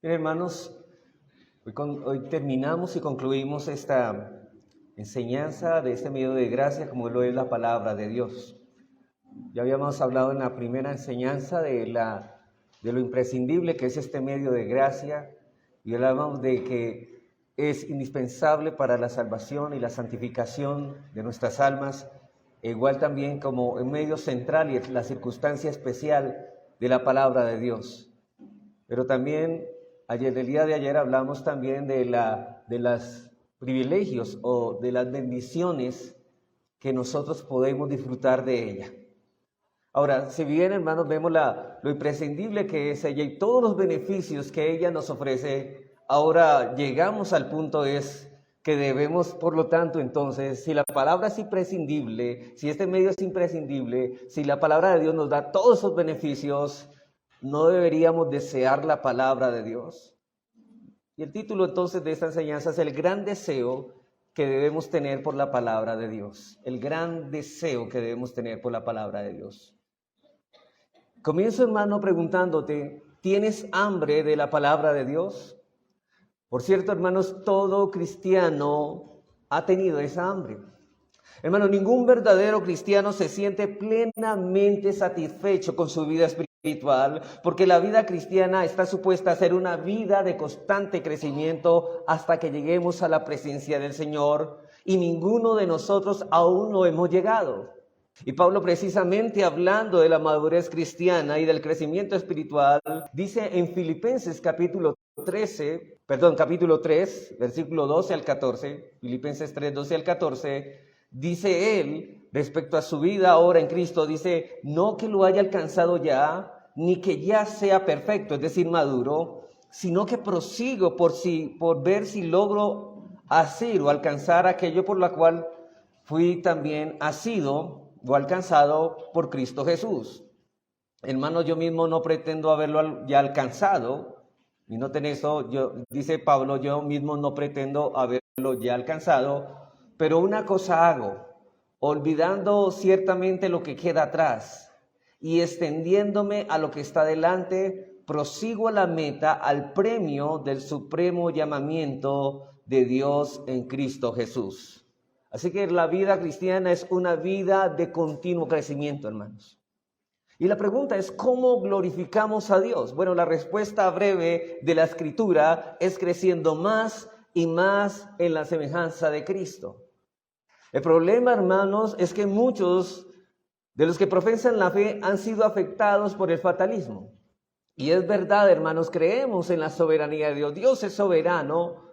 Bien, hermanos, hoy terminamos y concluimos esta enseñanza de este medio de gracia como lo es la palabra de Dios. Ya habíamos hablado en la primera enseñanza de lo imprescindible que es este medio de gracia y hablábamos de que es indispensable para la salvación y la santificación de nuestras almas, e igual también como un medio central y la circunstancia especial de la palabra de Dios. Pero también el día de ayer hablamos también de los privilegios o de las bendiciones que nosotros podemos disfrutar de ella. Ahora, si bien, hermanos, vemos lo imprescindible que es ella y todos los beneficios que ella nos ofrece, ahora llegamos al punto que debemos, por lo tanto, entonces, si la palabra es imprescindible, si este medio es imprescindible, si la palabra de Dios nos da todos esos beneficios, ¿no deberíamos desear la palabra de Dios? Y el título entonces de esta enseñanza es el gran deseo que debemos tener por la palabra de Dios. El gran deseo que debemos tener por la palabra de Dios. Comienzo, hermano, preguntándote, ¿tienes hambre de la palabra de Dios? Por cierto, hermanos, todo cristiano ha tenido esa hambre. Hermano, ningún verdadero cristiano se siente plenamente satisfecho con su vida espiritual, porque la vida cristiana está supuesta a ser una vida de constante crecimiento hasta que lleguemos a la presencia del Señor, y ninguno de nosotros aún no hemos llegado. Y Pablo, precisamente hablando de la madurez cristiana y del crecimiento espiritual, dice en Filipenses capítulo 3, versículo 12 al 14, Filipenses 3, 12 al 14, dice él, respecto a su vida ahora en Cristo, dice, no que lo haya alcanzado ya, ni que ya sea perfecto, es decir, maduro, sino que prosigo por ver si logro hacer o alcanzar aquello por lo cual fui también asido o alcanzado por Cristo Jesús. Hermanos, yo mismo no pretendo haberlo ya alcanzado, y noten eso, dice Pablo, yo mismo no pretendo haberlo ya alcanzado, pero una cosa hago, olvidando ciertamente lo que queda atrás y extendiéndome a lo que está delante, prosigo a la meta, al premio del supremo llamamiento de Dios en Cristo Jesús. Así que la vida cristiana es una vida de continuo crecimiento, hermanos. Y la pregunta es, ¿cómo glorificamos a Dios? Bueno, la respuesta breve de la Escritura es creciendo más y más en la semejanza de Cristo. El problema, hermanos, es que muchos de los que profesan la fe han sido afectados por el fatalismo. Y es verdad, hermanos, creemos en la soberanía de Dios. Dios es soberano.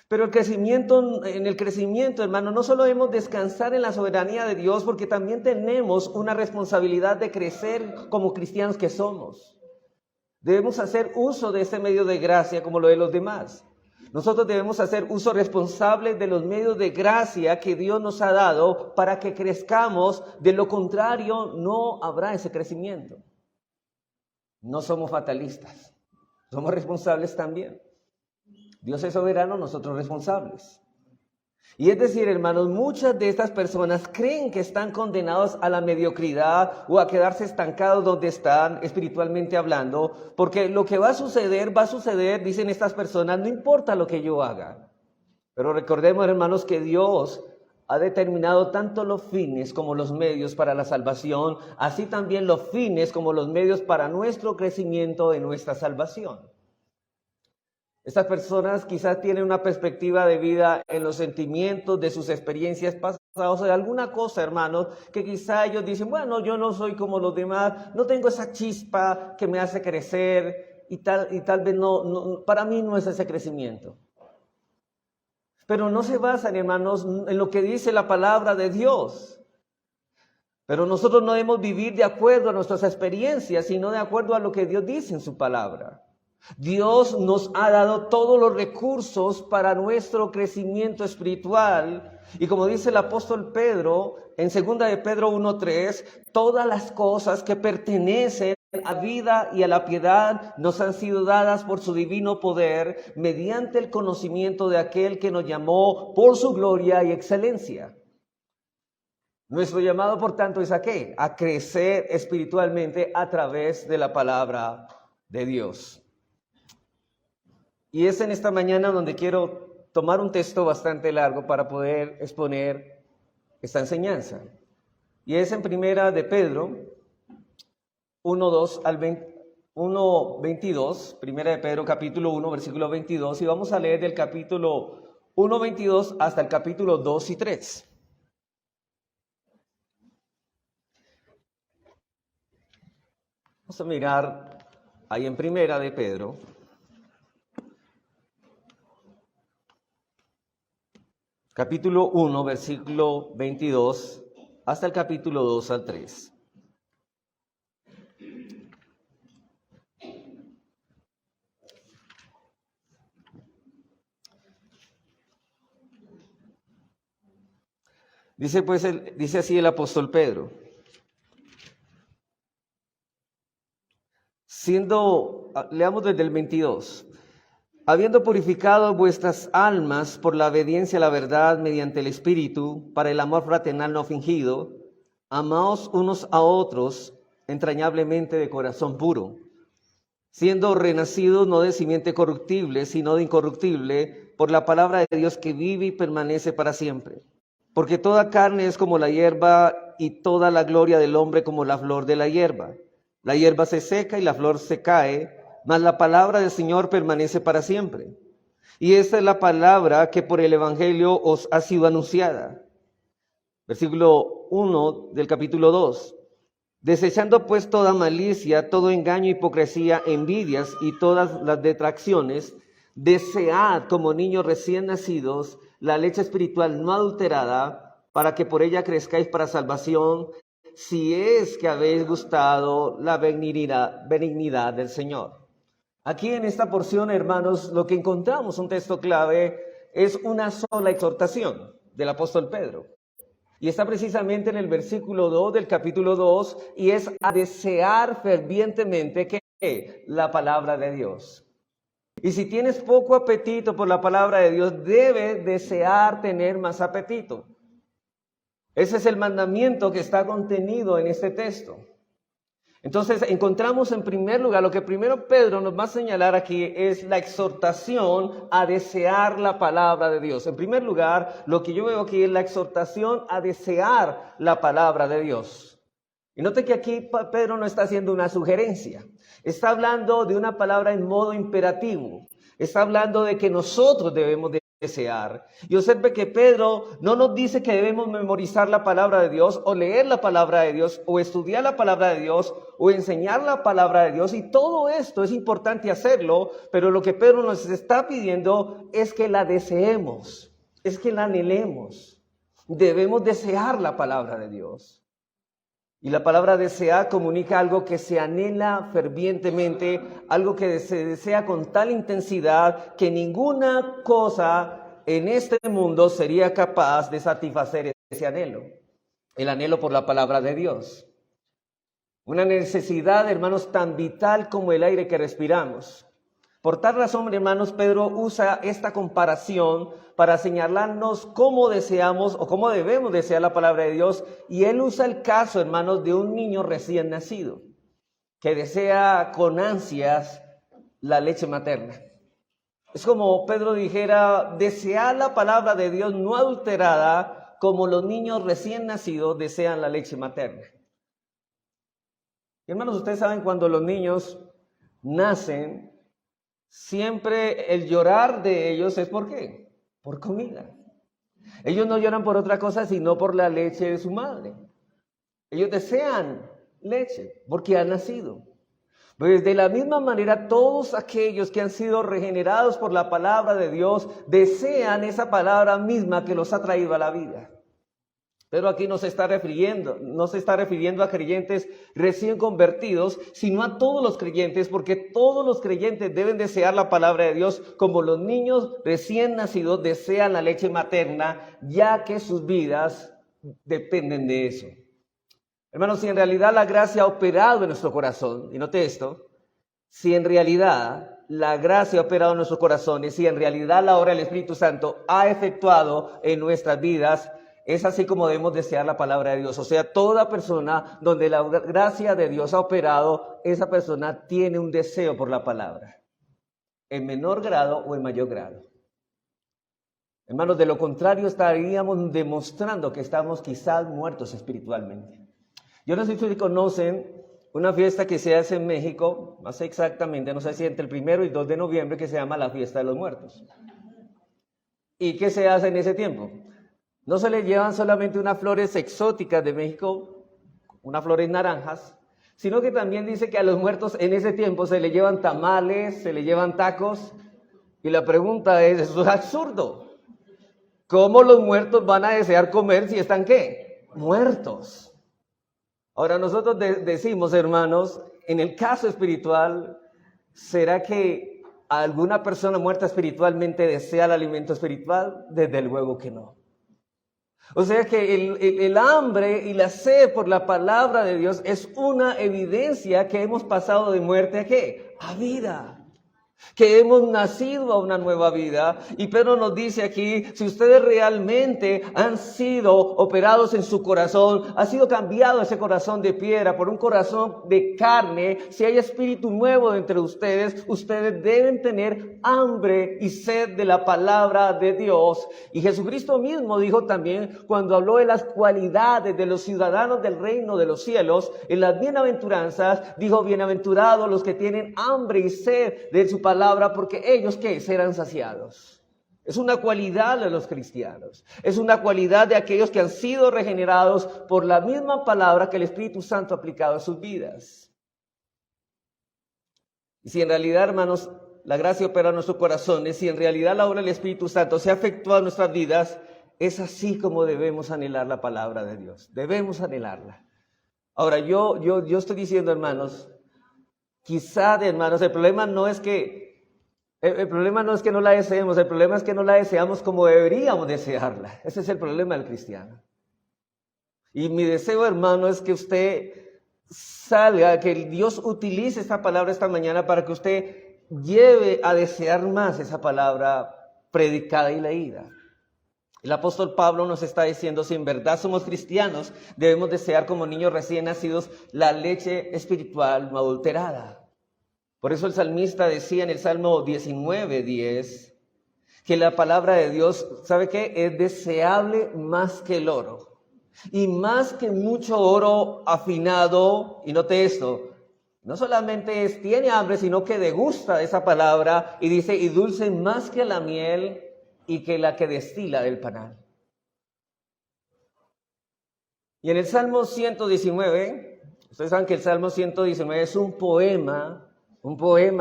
Pero en el crecimiento, hermano, no solo debemos descansar en la soberanía de Dios, porque también tenemos una responsabilidad de crecer como cristianos que somos. Debemos hacer uso de ese medio de gracia como lo de los demás. Nosotros debemos hacer uso responsable de los medios de gracia que Dios nos ha dado para que crezcamos. De lo contrario, no habrá ese crecimiento. No somos fatalistas, somos responsables también. Dios es soberano, nosotros responsables. Y es decir, hermanos, muchas de estas personas creen que están condenados a la mediocridad o a quedarse estancados donde están espiritualmente hablando, porque lo que va a suceder, dicen estas personas, no importa lo que yo haga. Pero recordemos, hermanos, que Dios ha determinado tanto los fines como los medios para la salvación, así también los fines como los medios para nuestro crecimiento de nuestra salvación. Estas personas quizás tienen una perspectiva de vida en los sentimientos de sus experiencias pasadas, o de alguna cosa, hermanos, que quizá ellos dicen, bueno, yo no soy como los demás, no tengo esa chispa que me hace crecer y tal vez no, para mí no es ese crecimiento. Pero no se basan, hermanos, en lo que dice la palabra de Dios. Pero nosotros no debemos vivir de acuerdo a nuestras experiencias, sino de acuerdo a lo que Dios dice en su palabra. Dios nos ha dado todos los recursos para nuestro crecimiento espiritual. Y como dice el apóstol Pedro, en 2 de Pedro 1:3, todas las cosas que pertenecen a la vida y a la piedad nos han sido dadas por su divino poder, mediante el conocimiento de aquel que nos llamó por su gloria y excelencia. Nuestro llamado, por tanto, es ¿a qué? A crecer espiritualmente a través de la palabra de Dios. Y es en esta mañana donde quiero tomar un texto bastante largo para poder exponer esta enseñanza. Y es en primera de Pedro 1:22, primera de Pedro capítulo 1, versículo 22, y vamos a leer del capítulo 1:22 hasta el capítulo 2 y 3. Vamos a mirar ahí en primera de Pedro. Capítulo 1, versículo 22 hasta el capítulo 2 al 3. Dice así el apóstol Pedro: leamos desde el 22. Habiendo purificado vuestras almas por la obediencia a la verdad mediante el Espíritu, para el amor fraternal no fingido, amaos unos a otros entrañablemente de corazón puro, siendo renacidos no de simiente corruptible, sino de incorruptible, por la palabra de Dios que vive y permanece para siempre. Porque toda carne es como la hierba, y toda la gloria del hombre como la flor de la hierba. La hierba se seca y la flor se cae, mas la palabra del Señor permanece para siempre. Y esta es la palabra que por el Evangelio os ha sido anunciada. Versículo 1 del capítulo 2. Desechando pues toda malicia, todo engaño, hipocresía, envidias y todas las detracciones, desead como niños recién nacidos la leche espiritual no adulterada, para que por ella crezcáis para salvación, si es que habéis gustado la benignidad del Señor. Aquí en esta porción, hermanos, lo que encontramos, un texto clave, es una sola exhortación del apóstol Pedro. Y está precisamente en el versículo 2 del capítulo 2, y es a desear fervientemente que la palabra de Dios. Y si tienes poco apetito por la palabra de Dios, debes desear tener más apetito. Ese es el mandamiento que está contenido en este texto. Entonces encontramos en primer lugar, lo que primero Pedro nos va a señalar aquí es la exhortación a desear la palabra de Dios. En primer lugar, lo que yo veo aquí es la exhortación a desear la palabra de Dios. Y note que aquí Pedro no está haciendo una sugerencia, está hablando de una palabra en modo imperativo, está hablando de que nosotros debemos desear. Y observe que Pedro no nos dice que debemos memorizar la palabra de Dios o leer la palabra de Dios o estudiar la palabra de Dios o enseñar la palabra de Dios, y todo esto es importante hacerlo, pero lo que Pedro nos está pidiendo es que la deseemos, es que la anhelemos. Debemos desear la palabra de Dios. Y la palabra desear comunica algo que se anhela fervientemente, algo que se desea con tal intensidad que ninguna cosa en este mundo sería capaz de satisfacer ese anhelo, el anhelo por la palabra de Dios. Una necesidad, hermanos, tan vital como el aire que respiramos. Por tal razón, hermanos, Pedro usa esta comparación para señalarnos cómo deseamos o cómo debemos desear la palabra de Dios. Y él usa el caso, hermanos, de un niño recién nacido que desea con ansias la leche materna. Es como Pedro dijera, desear la palabra de Dios no adulterada, como los niños recién nacidos desean la leche materna. Y hermanos, ustedes saben, cuando los niños nacen, siempre el llorar de ellos es ¿por qué? Por comida. Ellos no lloran por otra cosa sino por la leche de su madre. Ellos desean leche porque han nacido. Pues de la misma manera, todos aquellos que han sido regenerados por la palabra de Dios desean esa palabra misma que los ha traído a la vida. Pero aquí no se está refiriendo a creyentes recién convertidos, sino a todos los creyentes, porque todos los creyentes deben desear la palabra de Dios como los niños recién nacidos desean la leche materna, ya que sus vidas dependen de eso. Hermanos, si en realidad la gracia ha operado en nuestro corazón, y note esto, si en realidad la gracia ha operado en nuestros corazones, si en realidad la obra del Espíritu Santo ha efectuado en nuestras vidas, es así como debemos desear la palabra de Dios. O sea, toda persona donde la gracia de Dios ha operado, esa persona tiene un deseo por la palabra. en menor grado o en mayor grado. Hermanos, de lo contrario estaríamos demostrando que estamos quizás muertos espiritualmente. Yo no sé si conocen una fiesta que se hace en México, más exactamente, no sé si entre el 1 y 2 de noviembre, que se llama la Fiesta de los Muertos. ¿Y qué se hace en ese tiempo? No se le llevan solamente unas flores exóticas de México, unas flores naranjas, sino que también dice que a los muertos en ese tiempo se le llevan tamales, se le llevan tacos, y la pregunta es, eso es absurdo. ¿Cómo los muertos van a desear comer si están qué? Muertos. Ahora nosotros decimos, hermanos, en el caso espiritual, ¿será que alguna persona muerta espiritualmente desea el alimento espiritual? Desde luego que no. O sea que el hambre y la sed por la palabra de Dios es una evidencia que hemos pasado de muerte ¿a qué? A vida. Que hemos nacido a una nueva vida. Y Pedro nos dice aquí, si ustedes realmente han sido operados en su corazón, ha sido cambiado ese corazón de piedra por un corazón de carne, si hay espíritu nuevo entre ustedes, ustedes deben tener hambre y sed de la palabra de Dios. Y Jesucristo mismo dijo también, cuando habló de las cualidades de los ciudadanos del reino de los cielos, en las bienaventuranzas, dijo, bienaventurados los que tienen hambre y sed de su palabra, porque ellos, ¿qué? Serán saciados. Es una cualidad de los cristianos. Es una cualidad de aquellos que han sido regenerados por la misma palabra que el Espíritu Santo ha aplicado a sus vidas. Y si en realidad, hermanos, la gracia opera en nuestros corazones, si en realidad la obra del Espíritu Santo se ha efectuado en nuestras vidas, es así como debemos anhelar la palabra de Dios. Debemos anhelarla. Ahora, yo estoy diciendo, hermanos, quizá, hermanos, el problema no es que no la deseemos, el problema es que no la deseamos como deberíamos desearla. Ese es el problema del cristiano. Y mi deseo, hermano, es que usted salga, que Dios utilice esta palabra esta mañana para que usted lleve a desear más esa palabra predicada y leída. El apóstol Pablo nos está diciendo, si en verdad somos cristianos, debemos desear como niños recién nacidos la leche espiritual no adulterada. Por eso el salmista decía en el Salmo 19:10, que la palabra de Dios, ¿sabe qué? Es deseable más que el oro. Y más que mucho oro afinado, y note esto, no solamente tiene hambre, sino que degusta de esa palabra, y dice, y dulce más que la miel, y que la que destila del panal. Y en el Salmo 119, ustedes saben que el Salmo 119 es un poema,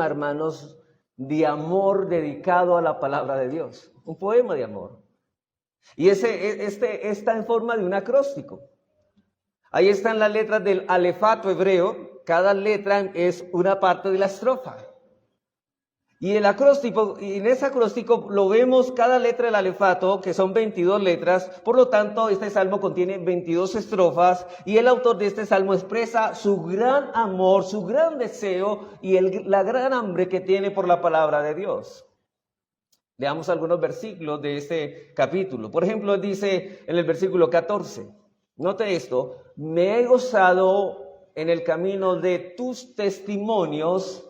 hermanos, de amor dedicado a la palabra de Dios. Un poema de amor. Y está en forma de un acróstico. Ahí están las letras del alefato hebreo. Cada letra es una parte de la estrofa. Y en ese acróstico lo vemos cada letra del alefato, que son 22 letras. Por lo tanto, este salmo contiene 22 estrofas. Y el autor de este salmo expresa su gran amor, su gran deseo y la gran hambre que tiene por la palabra de Dios. Leamos algunos versículos de este capítulo. Por ejemplo, dice en el versículo 14. Note esto. Me he gozado en el camino de tus testimonios,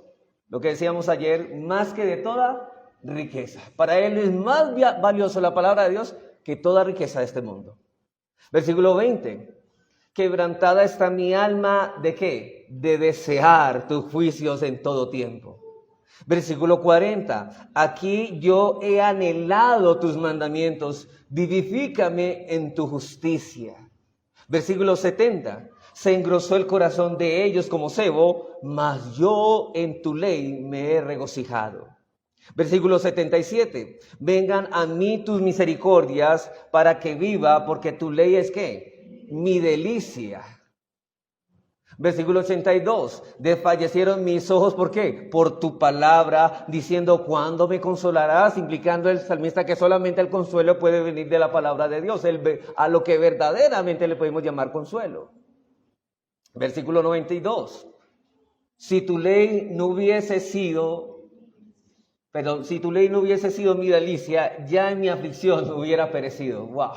lo que decíamos ayer, más que de toda riqueza. Para él es más valioso la palabra de Dios que toda riqueza de este mundo. Versículo 20. Quebrantada está mi alma, ¿de qué? De desear tus juicios en todo tiempo. Versículo 40. Aquí yo he anhelado tus mandamientos, vivifícame en tu justicia. Versículo 70. Se engrosó el corazón de ellos como cebo, mas yo en tu ley me he regocijado. Versículo 77. Vengan a mí tus misericordias para que viva, porque tu ley es ¿qué? Mi delicia. Versículo 82. Desfallecieron mis ojos, ¿por qué? Por tu palabra, diciendo, ¿cuándo me consolarás? Implicando el salmista que solamente el consuelo puede venir de la palabra de Dios, a lo que verdaderamente le podemos llamar consuelo. Versículo 92. Si tu ley no hubiese sido mi delicia, ya en mi aflicción hubiera perecido. Wow.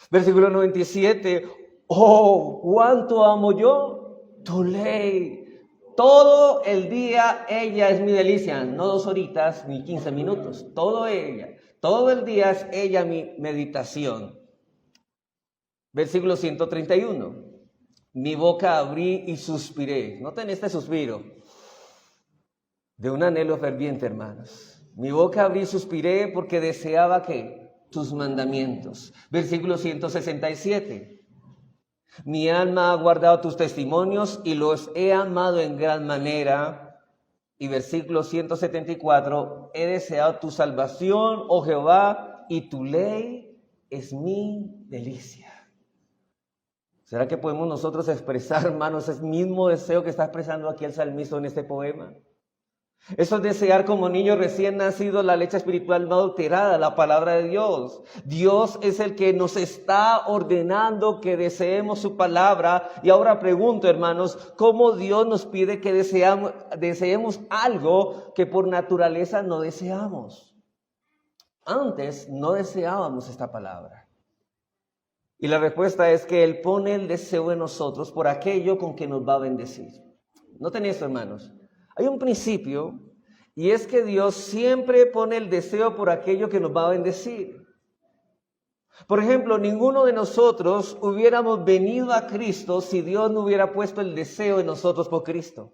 Versículo 97. Oh, cuánto amo yo tu ley. todo el día ella es mi delicia, no 2 horitas ni 15 minutos, todo el día es ella mi meditación. Versículo 131. Mi boca abrí y suspiré. Noten este suspiro de un anhelo ferviente, hermanos. Mi boca abrí y suspiré porque deseaba que tus mandamientos. Versículo 167. Mi alma ha guardado tus testimonios y los he amado en gran manera. Y versículo 174. He deseado tu salvación, oh Jehová, y tu ley es mi delicia. ¿Será que podemos nosotros expresar, hermanos, ese mismo deseo que está expresando aquí el salmista en este poema? Eso es desear como niño recién nacido la leche espiritual no adulterada, la palabra de Dios. Dios es el que nos está ordenando que deseemos su palabra. Y ahora pregunto, hermanos, ¿cómo Dios nos pide que deseemos algo que por naturaleza no deseamos? Antes no deseábamos esta palabra. Y la respuesta es que Él pone el deseo en nosotros por aquello con que nos va a bendecir. Noten esto, hermanos. Hay un principio y es que Dios siempre pone el deseo por aquello que nos va a bendecir. Por ejemplo, ninguno de nosotros hubiéramos venido a Cristo si Dios no hubiera puesto el deseo en nosotros por Cristo.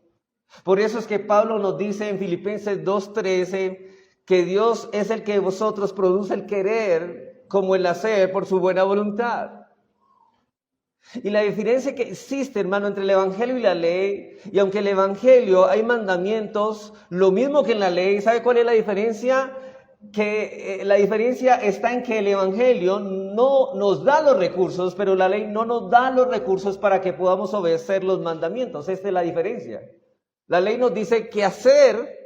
Por eso es que Pablo nos dice en Filipenses 2:13 que Dios es el que en vosotros produce el querer como el hacer por su buena voluntad. Y la diferencia que existe, hermano, entre el Evangelio y la ley, y aunque en el Evangelio hay mandamientos, lo mismo que en la ley, ¿sabe cuál es la diferencia? Que la diferencia está en que el Evangelio no nos da los recursos, pero la ley no nos da los recursos para que podamos obedecer los mandamientos. Esta es la diferencia. La ley nos dice qué hacer,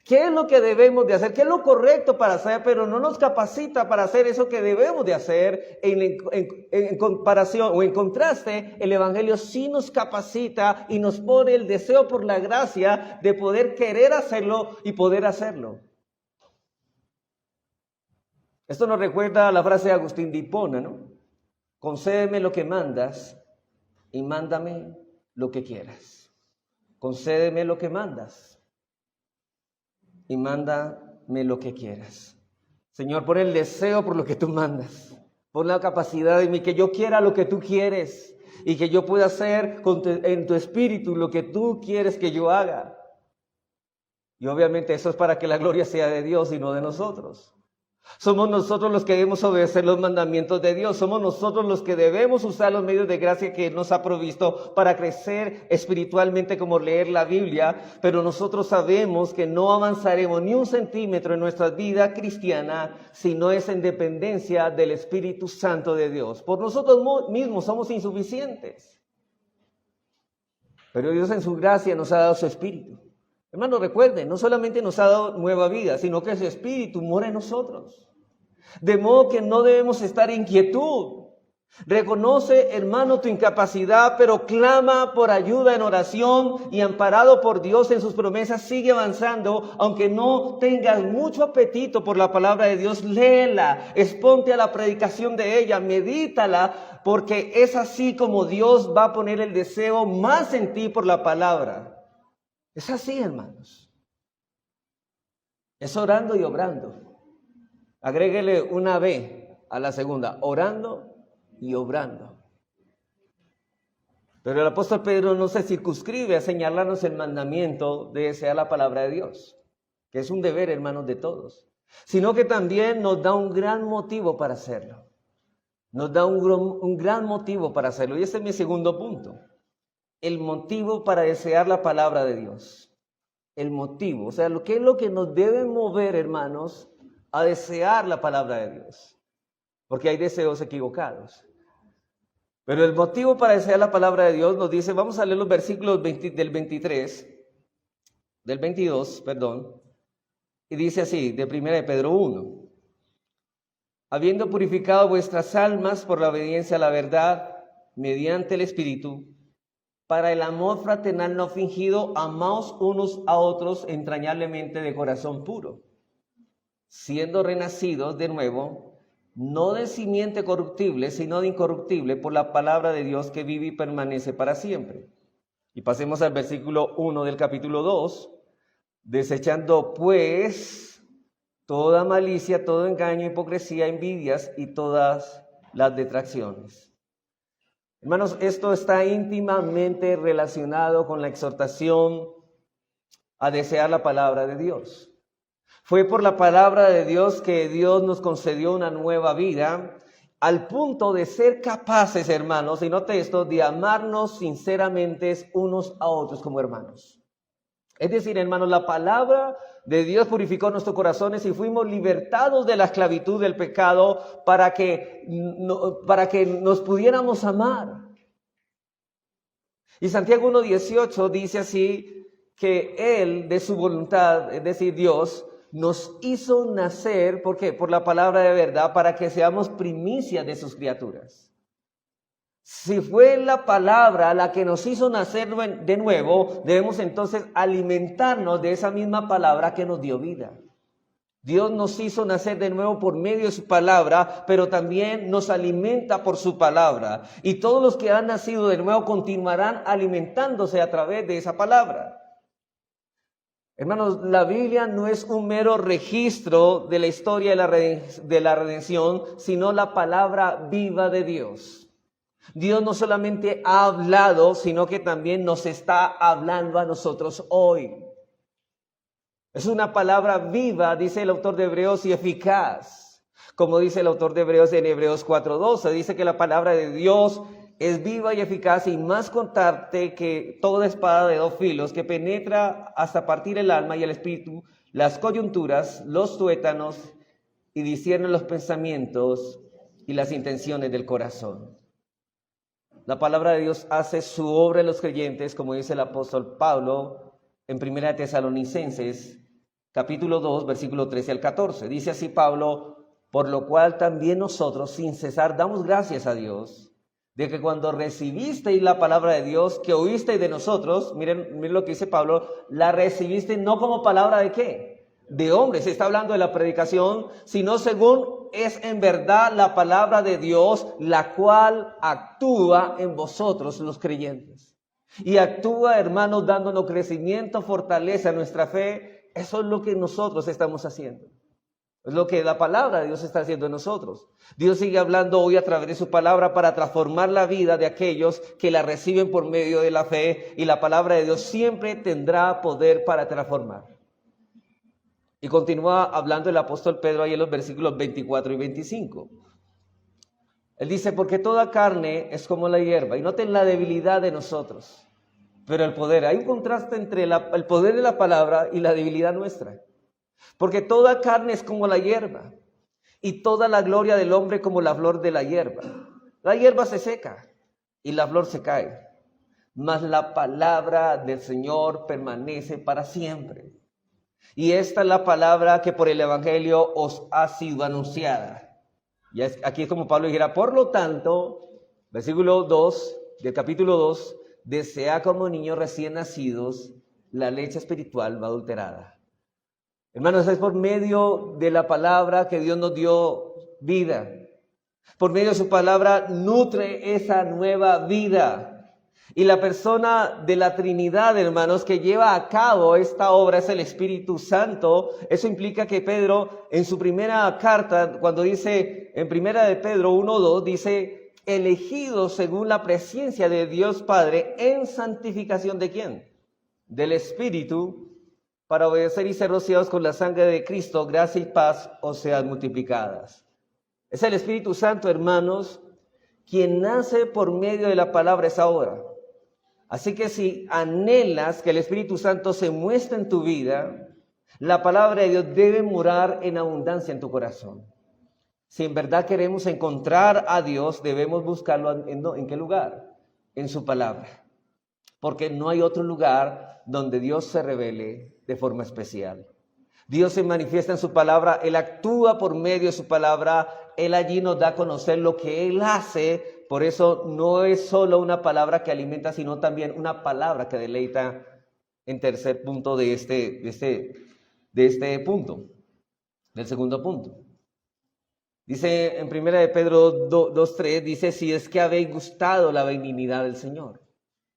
qué es lo que debemos de hacer, qué es lo correcto para hacer, pero no nos capacita para hacer eso que debemos de hacer. En comparación o en contraste, el Evangelio sí nos capacita y nos pone el deseo por la gracia de poder querer hacerlo y poder hacerlo. Esto nos recuerda a la frase de Agustín de Hipona, ¿no? Concédeme lo que mandas y mándame lo que quieras. Concédeme lo que mandas y mándame lo que quieras. Señor, pon el deseo por lo que tú mandas. Pon la capacidad en mí que yo quiera lo que tú quieres y que yo pueda hacer en tu espíritu lo que tú quieres que yo haga. Y obviamente eso es para que la gloria sea de Dios y no de nosotros. Somos nosotros los que debemos obedecer los mandamientos de Dios. Somos nosotros los que debemos usar los medios de gracia que Él nos ha provisto para crecer espiritualmente, como leer la Biblia. Pero nosotros sabemos que no avanzaremos ni un centímetro en nuestra vida cristiana si no es en dependencia del Espíritu Santo de Dios. Por nosotros mismos somos insuficientes. Pero Dios en su gracia nos ha dado su Espíritu. Hermanos, recuerden, no solamente nos ha dado nueva vida, sino que su Espíritu mora en nosotros. De modo que no debemos estar en inquietud. Reconoce, hermano, tu incapacidad, pero clama por ayuda en oración y amparado por Dios en sus promesas, sigue avanzando. Aunque no tengas mucho apetito por la palabra de Dios, léela, exponte a la predicación de ella, medítala, porque es así como Dios va a poner el deseo más en ti por la palabra. Es así, hermanos. Es orando y obrando. Agréguele una B a la segunda, orando y obrando. Pero el apóstol Pedro no se circunscribe a señalarnos el mandamiento de desear la palabra de Dios, que es un deber, hermanos, de todos, sino que también nos da un gran motivo para hacerlo. Nos da un gran motivo para hacerlo. Y ese es mi segundo punto. El motivo para desear la palabra de Dios. El motivo, o sea, ¿qué es lo que nos debe mover, hermanos, a desear la palabra de Dios? Porque hay deseos equivocados. Pero el motivo para desear la palabra de Dios nos dice, vamos a leer los versículos del 22, y dice así, de 1 de Pedro 1. Habiendo purificado vuestras almas por la obediencia a la verdad, mediante el Espíritu, para el amor fraternal no fingido, amaos unos a otros entrañablemente de corazón puro, siendo renacidos de nuevo, no de simiente corruptible, sino de incorruptible, por la palabra de Dios que vive y permanece para siempre. Y pasemos al versículo 1 del capítulo 2. Desechando pues toda malicia, todo engaño, hipocresía, envidias y todas las detracciones. Hermanos, esto está íntimamente relacionado con la exhortación a desear la palabra de Dios. Fue por la palabra de Dios que Dios nos concedió una nueva vida, al punto de ser capaces, hermanos, y note esto, de amarnos sinceramente unos a otros como hermanos. Es decir, hermanos, la palabra de Dios purificó nuestros corazones y fuimos libertados de la esclavitud del pecado para que nos pudiéramos amar. Y Santiago 1:18 dice así, que Él, de su voluntad, es decir, Dios, nos hizo nacer, ¿por qué? Por la palabra de verdad, para que seamos primicias de sus criaturas. Si fue la palabra la que nos hizo nacer de nuevo, debemos entonces alimentarnos de esa misma palabra que nos dio vida. Dios nos hizo nacer de nuevo por medio de su palabra, pero también nos alimenta por su palabra. Y todos los que han nacido de nuevo continuarán alimentándose a través de esa palabra. Hermanos, la Biblia no es un mero registro de la historia de la redención, sino la palabra viva de Dios. Dios no solamente ha hablado, sino que también nos está hablando a nosotros hoy. Es una palabra viva, dice el autor de Hebreos, y eficaz. Como dice el autor de Hebreos en Hebreos 4:12, dice que la palabra de Dios es viva y eficaz y más cortante que toda espada de dos filos, que penetra hasta partir el alma y el espíritu, las coyunturas, los tuétanos, y discierne los pensamientos y las intenciones del corazón. La palabra de Dios hace su obra en los creyentes, como dice el apóstol Pablo en 1 Tesalonicenses, capítulo 2, versículo 13 al 14. Dice así Pablo: por lo cual también nosotros sin cesar damos gracias a Dios, de que cuando recibisteis la palabra de Dios, que oísteis de nosotros, miren lo que dice Pablo, la recibisteis no como palabra de ¿qué? De hombres, se está hablando de la predicación, sino según es en verdad la palabra de Dios, la cual actúa en vosotros los creyentes. Y actúa, hermanos, dándonos crecimiento, fortaleza en nuestra fe. Eso es lo que nosotros estamos haciendo. Es lo que la palabra de Dios está haciendo en nosotros. Dios sigue hablando hoy a través de su palabra para transformar la vida de aquellos que la reciben por medio de la fe, y la palabra de Dios siempre tendrá poder para transformar. Y continúa hablando el apóstol Pedro ahí en los versículos 24 y 25. Él dice: porque toda carne es como la hierba, y noten la debilidad de nosotros, pero el poder. Hay un contraste entre el poder de la palabra y la debilidad nuestra. Porque toda carne es como la hierba, y toda la gloria del hombre como la flor de la hierba. La hierba se seca y la flor se cae, mas la palabra del Señor permanece para siempre. Y esta es la palabra que por el evangelio os ha sido anunciada. Y aquí es como Pablo dijera: por lo tanto, versículo 2 del capítulo 2, desea como niños recién nacidos la leche espiritual no adulterada. Hermanos, es por medio de la palabra que Dios nos dio vida. Por medio de su palabra nutre esa nueva vida. Y la persona de la Trinidad, hermanos, que lleva a cabo esta obra es el Espíritu Santo. Eso implica que Pedro, en su primera carta, cuando dice en 1 de Pedro 1:2, dice: elegidos según la presencia de Dios Padre en santificación ¿de quién? Del Espíritu, para obedecer y ser rociados con la sangre de Cristo, gracia y paz os sean multiplicadas. Es el Espíritu Santo, hermanos, quien nace por medio de la palabra esa obra. Así que si anhelas que el Espíritu Santo se muestre en tu vida, la palabra de Dios debe morar en abundancia en tu corazón. Si en verdad queremos encontrar a Dios, debemos buscarlo ¿en qué lugar? En su palabra. Porque no hay otro lugar donde Dios se revele de forma especial. Dios se manifiesta en su palabra, Él actúa por medio de su palabra, Él allí nos da a conocer lo que Él hace. Por eso no es solo una palabra que alimenta, sino también una palabra que deleita, en tercer punto de este punto, del segundo punto. Dice en 1 de Pedro 2:3, dice: si es que habéis gustado la benignidad del Señor.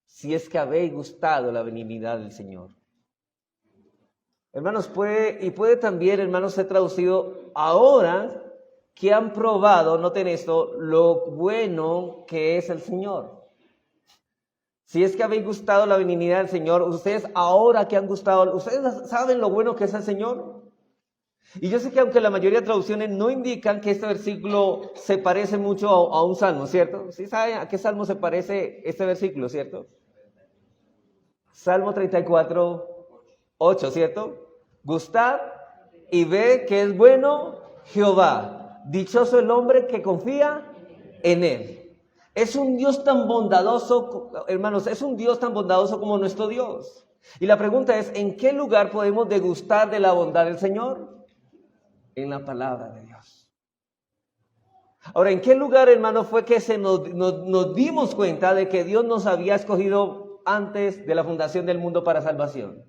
si es que habéis gustado la benignidad del Señor. Hermanos, puede también, hermanos, ser traducido ahora que han probado, noten esto, lo bueno que es el Señor. Si es que habéis gustado la benignidad del Señor, ustedes ahora que han gustado, ¿ustedes saben lo bueno que es el Señor? Y yo sé que aunque la mayoría de traducciones no indican que este versículo se parece mucho a un salmo, ¿cierto? ¿Sí saben a qué salmo se parece este versículo, cierto? Salmo 34:8, ¿cierto? Gustad y ve que es bueno Jehová. Dichoso el hombre que confía en él. Es un Dios tan bondadoso, hermanos, es un Dios tan bondadoso como nuestro Dios. Y la pregunta es, ¿en qué lugar podemos degustar de la bondad del Señor? En la palabra de Dios. Ahora, ¿en qué lugar, hermano, fue que nos dimos cuenta de que Dios nos había escogido antes de la fundación del mundo para salvación?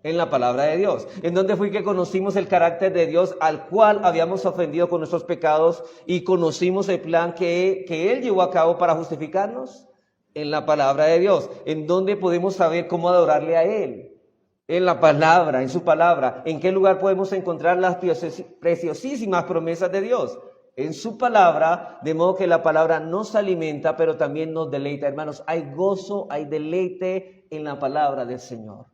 En la palabra de Dios. ¿En dónde fue que conocimos el carácter de Dios al cual habíamos ofendido con nuestros pecados y conocimos el plan que Él llevó a cabo para justificarnos? En la palabra de Dios. ¿En dónde podemos saber cómo adorarle a Él? En la palabra, en su palabra. ¿En qué lugar podemos encontrar las preciosísimas promesas de Dios? En su palabra, de modo que la palabra nos alimenta, pero también nos deleita. Hermanos, hay gozo, hay deleite en la palabra del Señor.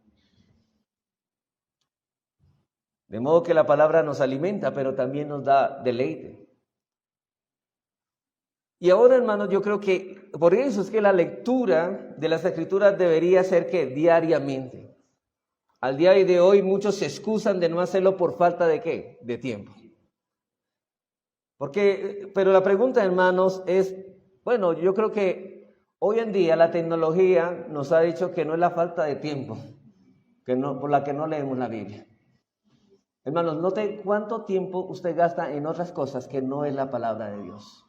De modo que la palabra nos alimenta, pero también nos da deleite. Y ahora, hermanos, yo creo que por eso es que la lectura de las Escrituras debería ser que diariamente. Al día de hoy muchos se excusan de no hacerlo por falta de ¿qué? De tiempo. Pero la pregunta, hermanos, es, bueno, yo creo que hoy en día la tecnología nos ha dicho que no es la falta de tiempo, por la que no leemos la Biblia. Hermanos, note cuánto tiempo usted gasta en otras cosas que no es la palabra de Dios.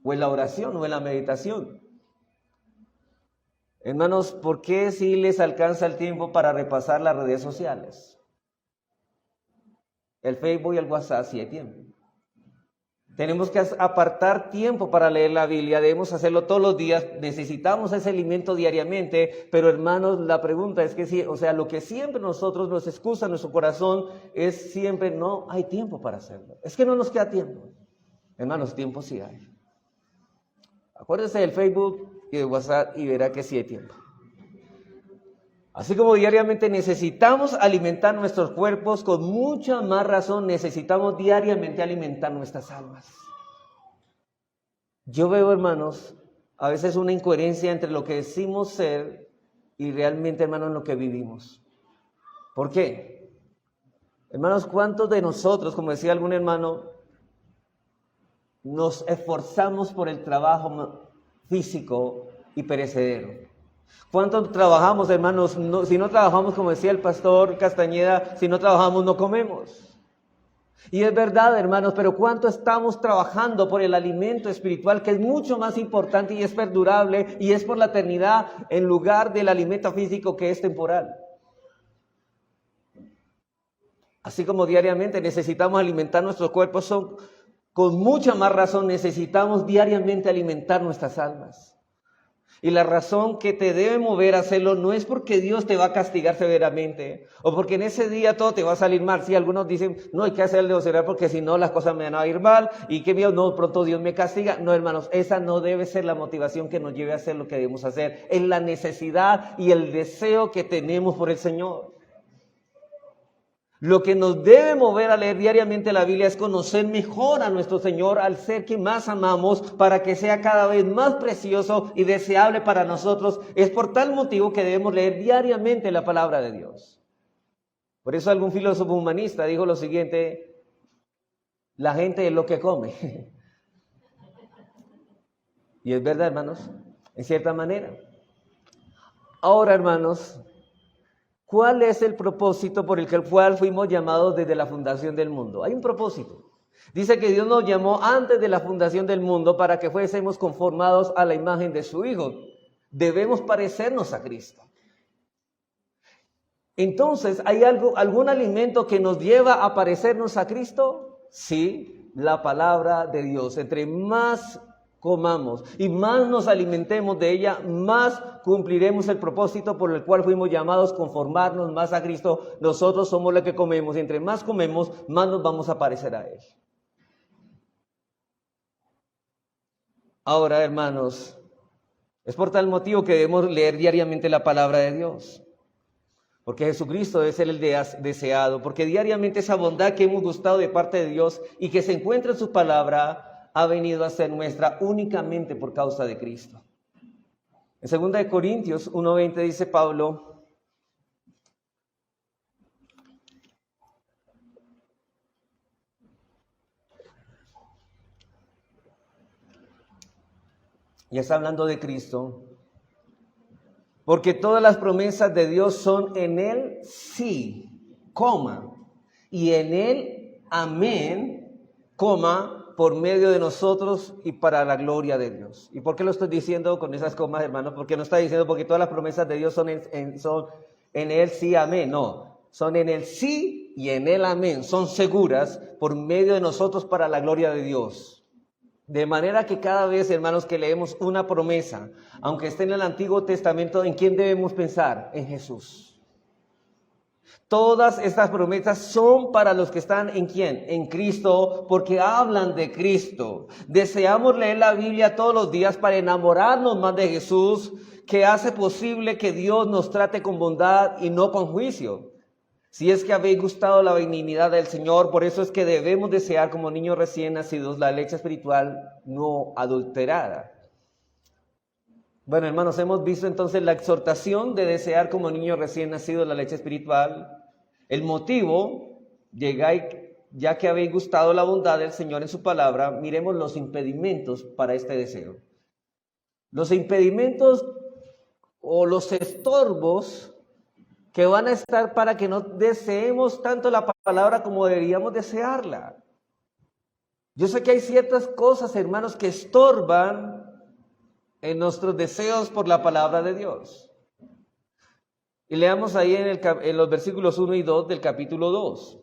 O en la oración o en la meditación. Hermanos, ¿por qué si les alcanza el tiempo para repasar las redes sociales? El Facebook y el WhatsApp sí hay tiempo. Tenemos que apartar tiempo para leer la Biblia, debemos hacerlo todos los días, necesitamos ese alimento diariamente, pero hermanos, la pregunta es que sí, o sea, lo que siempre nosotros nos excusa en nuestro corazón es siempre no hay tiempo para hacerlo. Es que no nos queda tiempo. Hermanos, tiempo sí hay. Acuérdese del Facebook y del WhatsApp y verá que sí hay tiempo. Así como diariamente necesitamos alimentar nuestros cuerpos, con mucha más razón necesitamos diariamente alimentar nuestras almas. Yo veo, hermanos, a veces una incoherencia entre lo que decimos ser y realmente, hermanos, en lo que vivimos. ¿Por qué? Hermanos, ¿cuántos de nosotros, como decía algún hermano, nos esforzamos por el trabajo físico y perecedero? ¿Cuánto trabajamos, hermanos? Si no trabajamos, como decía el pastor Castañeda, si no trabajamos no comemos. Y es verdad, hermanos, pero ¿cuánto estamos trabajando por el alimento espiritual, que es mucho más importante y es perdurable y es por la eternidad en lugar del alimento físico que es temporal? Así como diariamente necesitamos alimentar nuestros cuerpos, con mucha más razón necesitamos diariamente alimentar nuestras almas. Y la razón que te debe mover a hacerlo no es porque Dios te va a castigar severamente o porque en ese día todo te va a salir mal. Sí, algunos dicen, no hay que hacer el devocional porque si no las cosas me van a ir mal y que no, pronto Dios me castiga. No, hermanos, esa no debe ser la motivación que nos lleve a hacer lo que debemos hacer. Es la necesidad y el deseo que tenemos por el Señor. Lo que nos debe mover a leer diariamente la Biblia es conocer mejor a nuestro Señor, al ser que más amamos, para que sea cada vez más precioso y deseable para nosotros. Es por tal motivo que debemos leer diariamente la palabra de Dios. Por eso algún filósofo humanista dijo lo siguiente: la gente es lo que come. Y es verdad, hermanos, en cierta manera. Ahora, hermanos, ¿cuál es el propósito por el cual fuimos llamados desde la fundación del mundo? Hay un propósito. Dice que Dios nos llamó antes de la fundación del mundo para que fuésemos conformados a la imagen de su Hijo. Debemos parecernos a Cristo. Entonces, ¿hay algún alimento que nos lleva a parecernos a Cristo? Sí, la palabra de Dios. Entre más comamos y más nos alimentemos de ella, más cumpliremos el propósito por el cual fuimos llamados, conformarnos más a Cristo. Nosotros somos lo que comemos y entre más comemos, más nos vamos a parecer a Él. Ahora, hermanos, es por tal motivo que debemos leer diariamente la palabra de Dios. Porque Jesucristo es el deseado, porque diariamente esa bondad que hemos gustado de parte de Dios y que se encuentra en su palabra ha venido a ser nuestra únicamente por causa de Cristo. En 2 Corintios 1:20 dice Pablo: ya está hablando de Cristo, porque todas las promesas de Dios son en Él sí, coma, y en Él amén, coma, por medio de nosotros y para la gloria de Dios. ¿Y por qué lo estoy diciendo con esas comas, hermanos? Porque no está diciendo porque todas las promesas de Dios son en Él sí, amén. No, son en Él sí y en Él amén. Son seguras por medio de nosotros para la gloria de Dios. De manera que cada vez, hermanos, que leemos una promesa, aunque esté en el Antiguo Testamento, ¿en quién debemos pensar? En Jesús. Todas estas promesas son para los que están ¿en quién? En Cristo, porque hablan de Cristo. Deseamos leer la Biblia todos los días para enamorarnos más de Jesús, que hace posible que Dios nos trate con bondad y no con juicio. Si es que habéis gustado la benignidad del Señor, por eso es que debemos desear como niños recién nacidos la leche espiritual no adulterada. Bueno, hermanos, hemos visto entonces la exhortación de desear como niños recién nacidos la leche espiritual. El motivo, ya que habéis gustado la bondad del Señor en su palabra, miremos los impedimentos para este deseo. Los impedimentos o los estorbos que van a estar para que no deseemos tanto la palabra como deberíamos desearla. Yo sé que hay ciertas cosas, hermanos, que estorban en nuestros deseos por la palabra de Dios. Y leamos ahí en los versículos 1 y 2 del capítulo 2.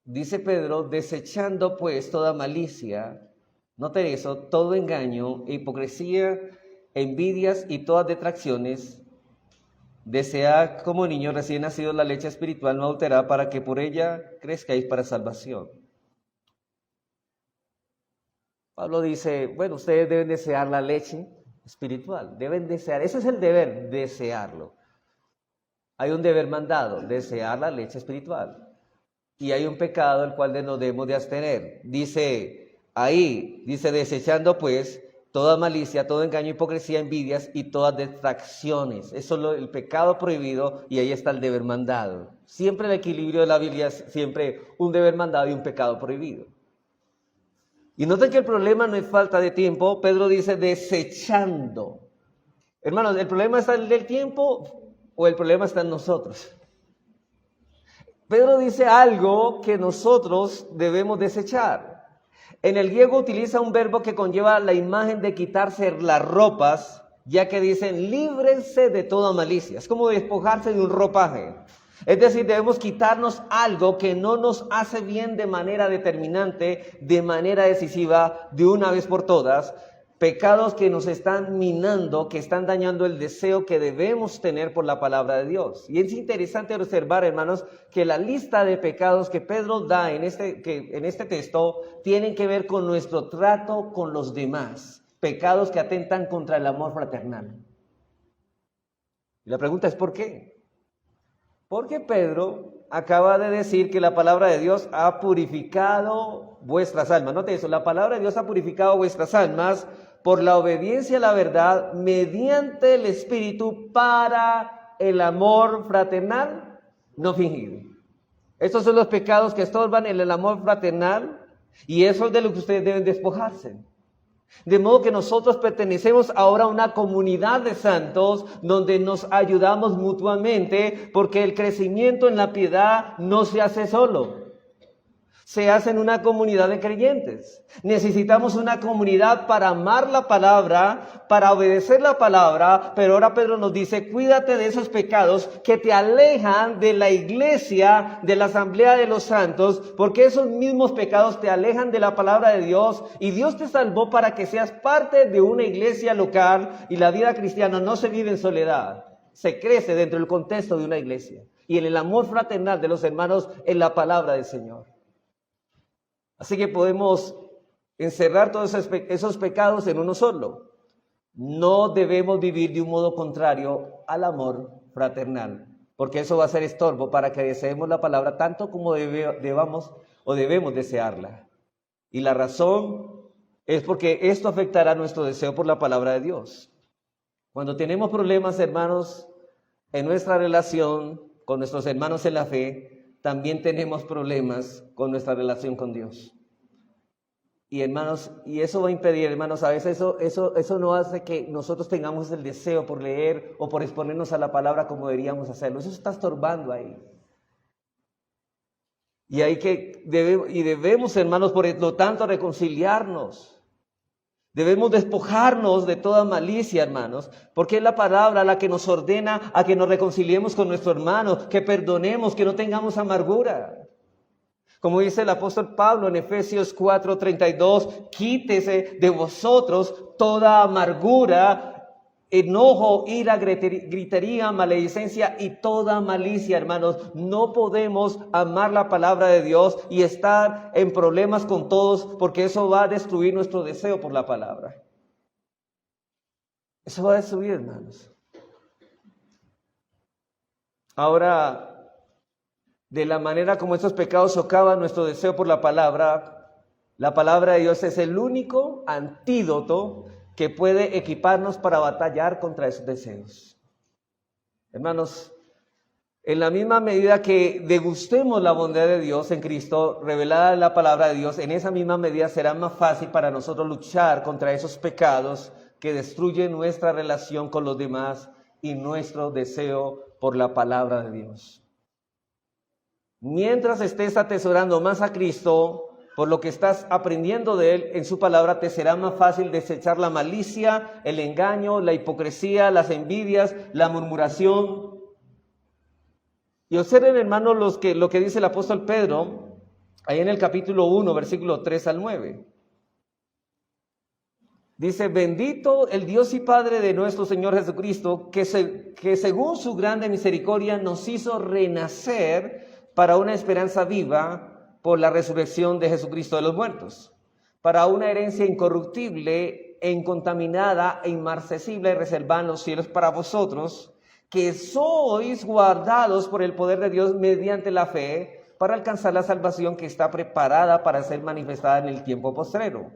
Dice Pedro: desechando pues toda malicia, noten eso, todo engaño, hipocresía, envidias y todas detracciones, desead como niños recién nacidos la leche espiritual no adulterada, para que por ella crezcáis para salvación. Pablo dice, bueno, ustedes deben desear la leche espiritual, deben desear, ese es el deber, desearlo. Hay un deber mandado, desear la leche espiritual. Y hay un pecado del cual nos debemos de abstener. Dice desechando pues toda malicia, todo engaño, hipocresía, envidias y todas detracciones. Eso es el pecado prohibido y ahí está el deber mandado. Siempre el equilibrio de la Biblia es siempre un deber mandado y un pecado prohibido. Y noten que el problema no es falta de tiempo. Pedro dice desechando. Hermanos, ¿el problema está en el tiempo o el problema está en nosotros? Pedro dice algo que nosotros debemos desechar. En el griego utiliza un verbo que conlleva la imagen de quitarse las ropas, ya que dicen líbrense de toda malicia. Es como despojarse de un ropaje. Es decir, debemos quitarnos algo que no nos hace bien de manera determinante, de manera decisiva, de una vez por todas. Pecados que nos están minando, que están dañando el deseo que debemos tener por la palabra de Dios. Y es interesante observar, hermanos, que la lista de pecados que Pedro da en este texto tienen que ver con nuestro trato con los demás. Pecados que atentan contra el amor fraternal. Y la pregunta es ¿por qué? Porque Pedro acaba de decir que la palabra de Dios ha purificado vuestras almas. Note eso, la palabra de Dios ha purificado vuestras almas por la obediencia a la verdad mediante el Espíritu para el amor fraternal no fingido. Estos son los pecados que estorban en el amor fraternal y eso es de lo que ustedes deben despojarse. De modo que nosotros pertenecemos ahora a una comunidad de santos donde nos ayudamos mutuamente porque el crecimiento en la piedad no se hace solo. se hace en una comunidad de creyentes. Necesitamos una comunidad para amar la palabra, para obedecer la palabra, pero ahora Pedro nos dice, cuídate de esos pecados que te alejan de la iglesia, de la asamblea de los santos, porque esos mismos pecados te alejan de la palabra de Dios, y Dios te salvó para que seas parte de una iglesia local, y la vida cristiana no se vive en soledad, se crece dentro del contexto de una iglesia, y en el amor fraternal de los hermanos en la palabra del Señor. Así que podemos encerrar todos esos pecados en uno solo. No debemos vivir de un modo contrario al amor fraternal, porque eso va a ser estorbo para que deseemos la palabra tanto como debemos desearla. Y la razón es porque esto afectará nuestro deseo por la palabra de Dios. Cuando tenemos problemas, hermanos, en nuestra relación con nuestros hermanos en la fe, también tenemos problemas con nuestra relación con Dios. Y hermanos, y eso va a impedir, hermanos, a veces eso no hace que nosotros tengamos el deseo por leer o por exponernos a la palabra como deberíamos hacerlo. Eso está estorbando ahí. Y debemos, hermanos, por lo tanto, reconciliarnos. Debemos despojarnos de toda malicia, hermanos, porque es la palabra la que nos ordena a que nos reconciliemos con nuestro hermano, que perdonemos, que no tengamos amargura. Como dice el apóstol Pablo en Efesios 4:32, quítese de vosotros toda amargura, enojo, ira, gritería, maledicencia y toda malicia, hermanos. No podemos amar la palabra de Dios y estar en problemas con todos, porque eso va a destruir nuestro deseo por la palabra. Eso va a destruir, hermanos. Ahora, de la manera como estos pecados socavan nuestro deseo por la palabra de Dios es el único antídoto que puede equiparnos para batallar contra esos deseos. Hermanos, en la misma medida que degustemos la bondad de Dios en Cristo, revelada en la palabra de Dios, en esa misma medida será más fácil para nosotros luchar contra esos pecados que destruyen nuestra relación con los demás y nuestro deseo por la palabra de Dios. Mientras estés atesorando más a Cristo, por lo que estás aprendiendo de Él en su palabra, te será más fácil desechar la malicia, el engaño, la hipocresía, las envidias, la murmuración. Y observen, hermanos, lo que dice el apóstol Pedro, ahí en el capítulo 1, versículo 3 al 9. Dice, bendito el Dios y Padre de nuestro Señor Jesucristo, que según su grande misericordia nos hizo renacer para una esperanza viva por la resurrección de Jesucristo de los muertos, para una herencia incorruptible e incontaminada e inmarcesible reservada en los cielos para vosotros, que sois guardados por el poder de Dios mediante la fe, para alcanzar la salvación que está preparada para ser manifestada en el tiempo postrero,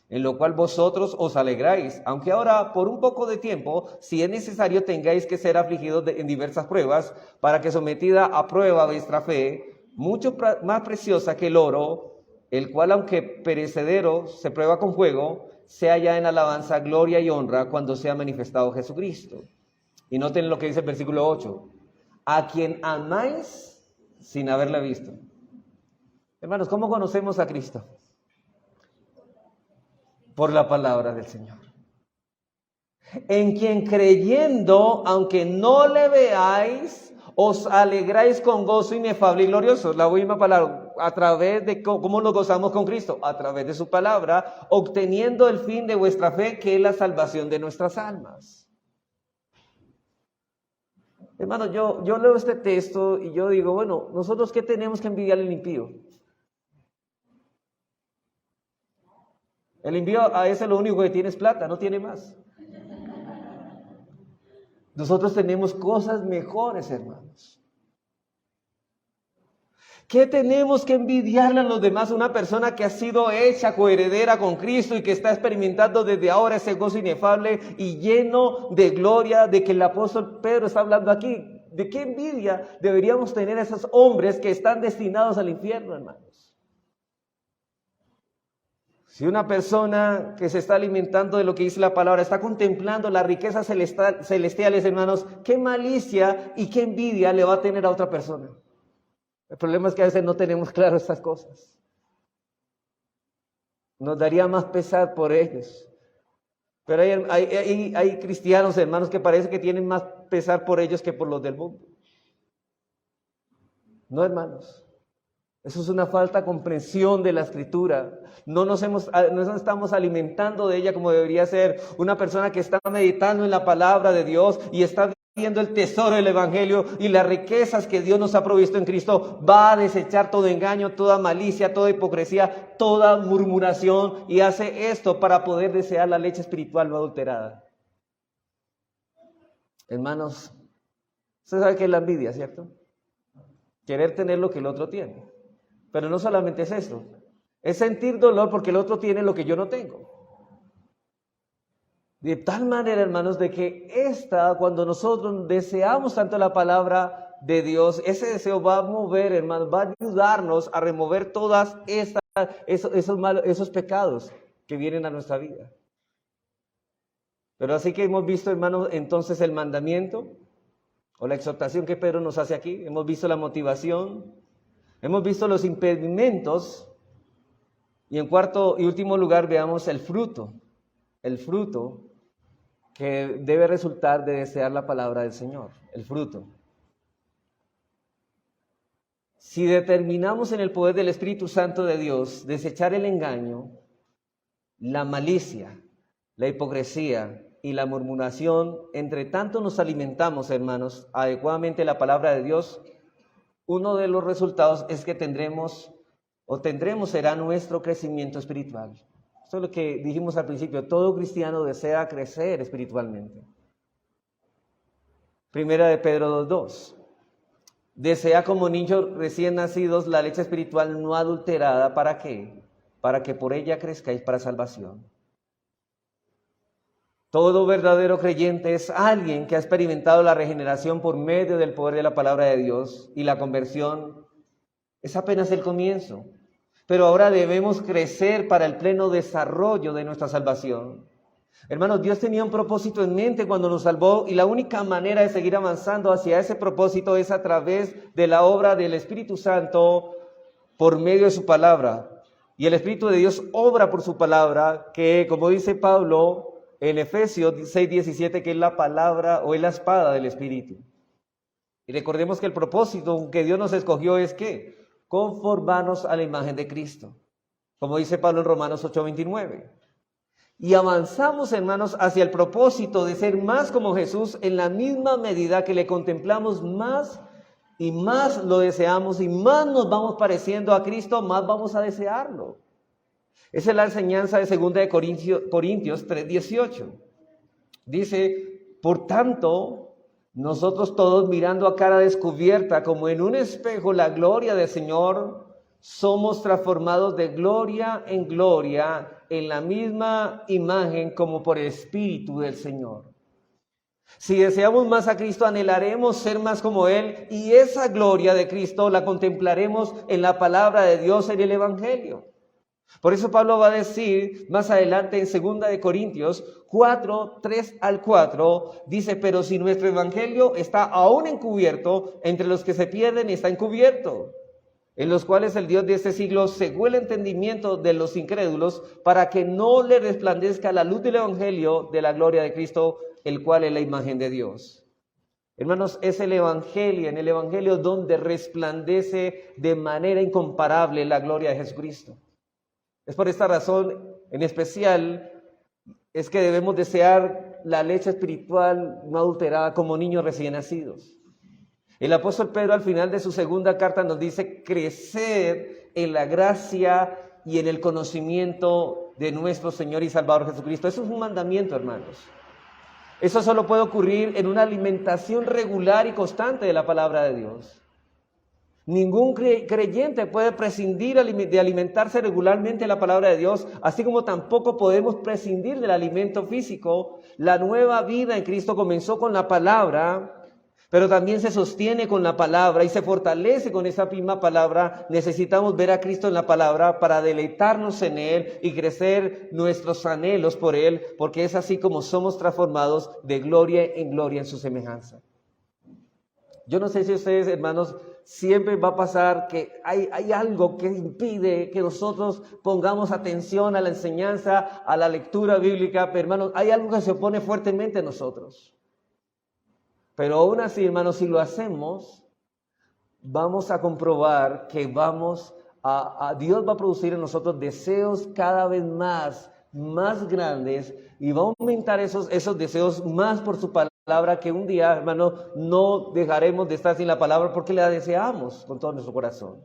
en lo cual vosotros os alegráis, aunque ahora por un poco de tiempo, si es necesario, tengáis que ser afligidos en diversas pruebas, para que sometida a prueba vuestra fe, mucho más preciosa que el oro, el cual aunque perecedero se prueba con fuego, se halla en alabanza, gloria y honra cuando sea manifestado Jesucristo. Y noten lo que dice el versículo 8, a quien amáis sin haberla visto. Hermanos, ¿cómo conocemos a Cristo? Por la palabra del Señor. En quien creyendo, aunque no le veáis, os alegráis con gozo inefable y glorioso. La misma palabra, a través de cómo nos gozamos con Cristo, a través de su palabra, obteniendo el fin de vuestra fe, que es la salvación de nuestras almas. Hermano, yo leo este texto y yo digo, bueno, ¿nosotros qué tenemos que envidiar al impío? El impío a ese lo único que tiene es plata, no tiene más. Nosotros tenemos cosas mejores, hermanos. ¿Qué tenemos que envidiarle a los demás? Una persona que ha sido hecha coheredera con Cristo y que está experimentando desde ahora ese gozo inefable y lleno de gloria de que el apóstol Pedro está hablando aquí. ¿De qué envidia deberíamos tener a esos hombres que están destinados al infierno, hermanos? Si una persona que se está alimentando de lo que dice la palabra, está contemplando las riquezas celestiales, hermanos, ¿qué malicia y qué envidia le va a tener a otra persona? El problema es que a veces no tenemos claro estas cosas. nos daría más pesar por ellos. Pero hay cristianos, hermanos, que parece que tienen más pesar por ellos que por los del mundo. No, hermanos. Eso es una falta de comprensión de la Escritura. No nos estamos alimentando de ella como debería ser. Una persona que está meditando en la palabra de Dios y está viendo el tesoro del Evangelio y las riquezas que Dios nos ha provisto en Cristo, va a desechar todo engaño, toda malicia, toda hipocresía, toda murmuración, y hace esto para poder desear la leche espiritual no adulterada. Hermanos, usted sabe que es la envidia, ¿cierto? Querer tener lo que el otro tiene. Pero no solamente es eso, es sentir dolor porque el otro tiene lo que yo no tengo. De tal manera, hermanos, de que cuando nosotros deseamos tanto la palabra de Dios, ese deseo va a mover, hermanos, va a ayudarnos a remover todas esos pecados que vienen a nuestra vida. Pero así que hemos visto, hermanos, entonces el mandamiento o la exhortación que Pedro nos hace aquí, hemos visto la motivación, hemos visto los impedimentos, y en cuarto y último lugar veamos el fruto que debe resultar de desear la palabra del Señor, el fruto. Si determinamos en el poder del Espíritu Santo de Dios desechar el engaño, la malicia, la hipocresía y la murmuración, entre tanto nos alimentamos, hermanos, adecuadamente la palabra de Dios, uno de los resultados es que tendremos será nuestro crecimiento espiritual. Eso es lo que dijimos al principio, todo cristiano desea crecer espiritualmente. Primera de Pedro 2:2. Desea como niños recién nacidos la leche espiritual no adulterada, ¿para qué? Para que por ella crezcáis para salvación. Todo verdadero creyente es alguien que ha experimentado la regeneración por medio del poder de la palabra de Dios, y la conversión es apenas el comienzo. Pero ahora debemos crecer para el pleno desarrollo de nuestra salvación. Hermanos, Dios tenía un propósito en mente cuando nos salvó, y la única manera de seguir avanzando hacia ese propósito es a través de la obra del Espíritu Santo por medio de su palabra. Y el Espíritu de Dios obra por su palabra, que, como dice Pablo en Efesios 6:17, que es la palabra o es la espada del Espíritu. Y recordemos que el propósito que Dios nos escogió es ¿qué? Conformarnos a la imagen de Cristo, como dice Pablo en Romanos 8:29. Y avanzamos, hermanos, hacia el propósito de ser más como Jesús en la misma medida que le contemplamos más y más lo deseamos, y más nos vamos pareciendo a Cristo, más vamos a desearlo. Esa es la enseñanza de 2 de Corintios 3:18. Dice, por tanto, nosotros todos, mirando a cara descubierta como en un espejo la gloria del Señor, somos transformados de gloria en gloria en la misma imagen como por el Espíritu del Señor. Si deseamos más a Cristo, anhelaremos ser más como Él, y esa gloria de Cristo la contemplaremos en la palabra de Dios, en el Evangelio. Por eso Pablo va a decir más adelante en 2 de Corintios 4:3-4, dice, pero si nuestro evangelio está aún encubierto, entre los que se pierden está encubierto, en los cuales el Dios de este siglo cegó el entendimiento de los incrédulos, para que no le resplandezca la luz del evangelio de la gloria de Cristo, el cual es la imagen de Dios. Hermanos, es el evangelio, en el evangelio donde resplandece de manera incomparable la gloria de Jesucristo. Es por esta razón, en especial, es que debemos desear la leche espiritual no adulterada como niños recién nacidos. El apóstol Pedro al final de su segunda carta nos dice crecer en la gracia y en el conocimiento de nuestro Señor y Salvador Jesucristo. Eso es un mandamiento, hermanos. Eso solo puede ocurrir en una alimentación regular y constante de la palabra de Dios. Ningún creyente puede prescindir de alimentarse regularmente de la palabra de Dios, así como tampoco podemos prescindir del alimento físico. La nueva vida en Cristo comenzó con la palabra, pero también se sostiene con la palabra y se fortalece con esa misma palabra. Necesitamos ver a Cristo en la palabra para deleitarnos en Él y crecer nuestros anhelos por Él, porque es así como somos transformados de gloria en gloria en su semejanza. Yo no sé si ustedes, hermanos, siempre va a pasar que hay algo que impide que nosotros pongamos atención a la enseñanza, a la lectura bíblica. Pero, hermanos, hay algo que se opone fuertemente a nosotros. Pero aún así, hermanos, si lo hacemos, vamos a comprobar que Dios va a producir en nosotros deseos cada vez más grandes, y va a aumentar esos deseos más por su palabra, que un día, hermano, no dejaremos de estar sin la palabra porque la deseamos con todo nuestro corazón.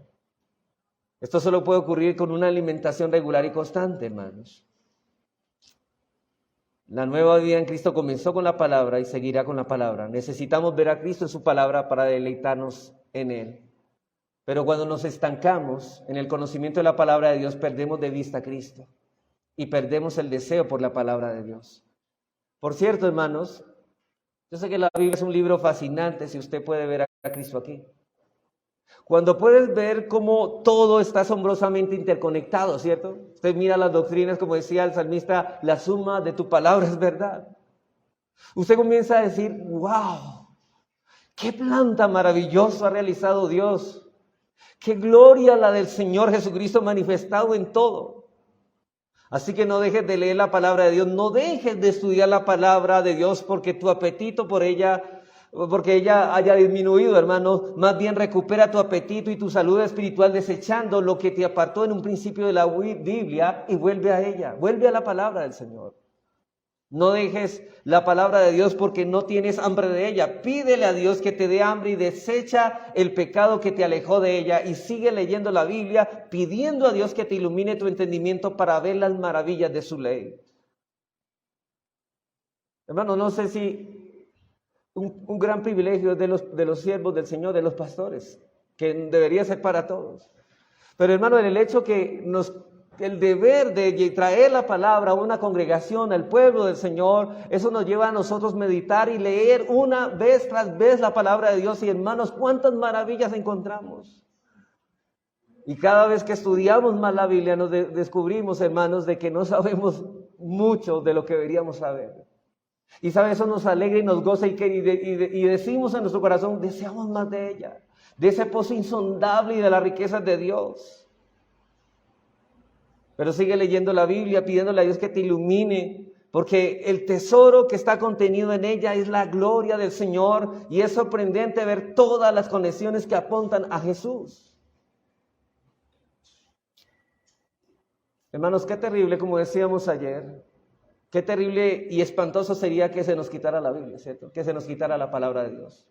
Esto solo puede ocurrir con una alimentación regular y constante, hermanos. La nueva vida en Cristo comenzó con la palabra y seguirá con la palabra. Necesitamos ver a Cristo en su palabra para deleitarnos en Él. Pero cuando nos estancamos en el conocimiento de la palabra de Dios, perdemos de vista a Cristo y perdemos el deseo por la palabra de Dios. Por cierto, hermanos, yo sé que la Biblia es un libro fascinante si usted puede ver a Cristo aquí. Cuando puedes ver cómo todo está asombrosamente interconectado, ¿cierto? Usted mira las doctrinas, como decía el salmista, la suma de tu palabra es verdad. Usted comienza a decir, wow, qué plan tan maravilloso ha realizado Dios. Qué gloria la del Señor Jesucristo manifestado en todo. Así que no dejes de leer la palabra de Dios, no dejes de estudiar la palabra de Dios porque tu apetito por ella, porque ella haya disminuido, hermano. Más bien recupera tu apetito y tu salud espiritual desechando lo que te apartó en un principio de la Biblia y vuelve a ella, vuelve a la palabra del Señor. No dejes la palabra de Dios porque no tienes hambre de ella. Pídele a Dios que te dé hambre y desecha el pecado que te alejó de ella, y sigue leyendo la Biblia, pidiendo a Dios que te ilumine tu entendimiento para ver las maravillas de su ley. Hermano, no sé si un gran privilegio de los siervos del Señor, de los pastores, que debería ser para todos. Pero, hermano, el hecho que el deber de traer la palabra a una congregación, al pueblo del Señor, eso nos lleva a nosotros meditar y leer una vez tras vez la palabra de Dios. Y, hermanos, cuántas maravillas encontramos. Y cada vez que estudiamos más la Biblia nos descubrimos, hermanos, de que no sabemos mucho de lo que deberíamos saber. Y sabe, eso nos alegra y nos goza, y decimos en nuestro corazón, deseamos más de ella, de ese pozo insondable y de las riquezas de Dios. Pero sigue leyendo la Biblia, pidiéndole a Dios que te ilumine, porque el tesoro que está contenido en ella es la gloria del Señor, y es sorprendente ver todas las conexiones que apuntan a Jesús. Hermanos, qué terrible, como decíamos ayer, qué terrible y espantoso sería que se nos quitara la Biblia, ¿cierto? Que se nos quitara la palabra de Dios.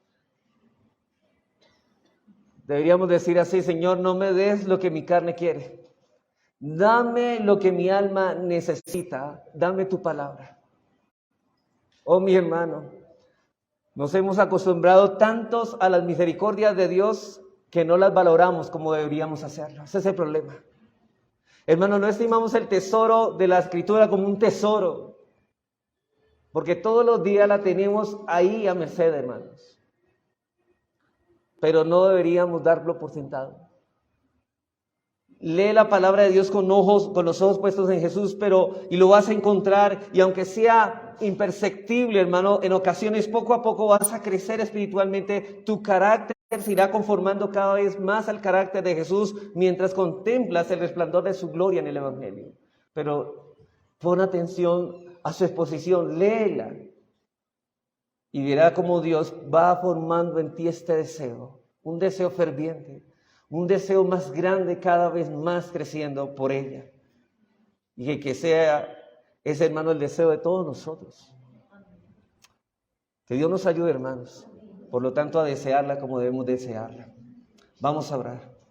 Deberíamos decir así: Señor, no me des lo que mi carne quiere. Dame lo que mi alma necesita, dame tu palabra. Oh, mi hermano, nos hemos acostumbrado tantos a las misericordias de Dios que no las valoramos como deberíamos hacerlo. Ese es el problema. Hermano, no estimamos el tesoro de la Escritura como un tesoro, porque todos los días la tenemos ahí a merced, hermanos. Pero no deberíamos darlo por sentado. Lee la palabra de Dios con los ojos puestos en Jesús, y lo vas a encontrar, y aunque sea imperceptible, hermano, en ocasiones poco a poco vas a crecer espiritualmente. Tu carácter se irá conformando cada vez más al carácter de Jesús mientras contemplas el resplandor de su gloria en el Evangelio. Pero pon atención a su exposición, léela, y verá cómo Dios va formando en ti este deseo, un deseo ferviente, un deseo más grande, cada vez más creciendo por ella. Y que sea ese, hermano, el deseo de todos nosotros. Que Dios nos ayude, hermanos, por lo tanto, a desearla como debemos desearla. Vamos a orar.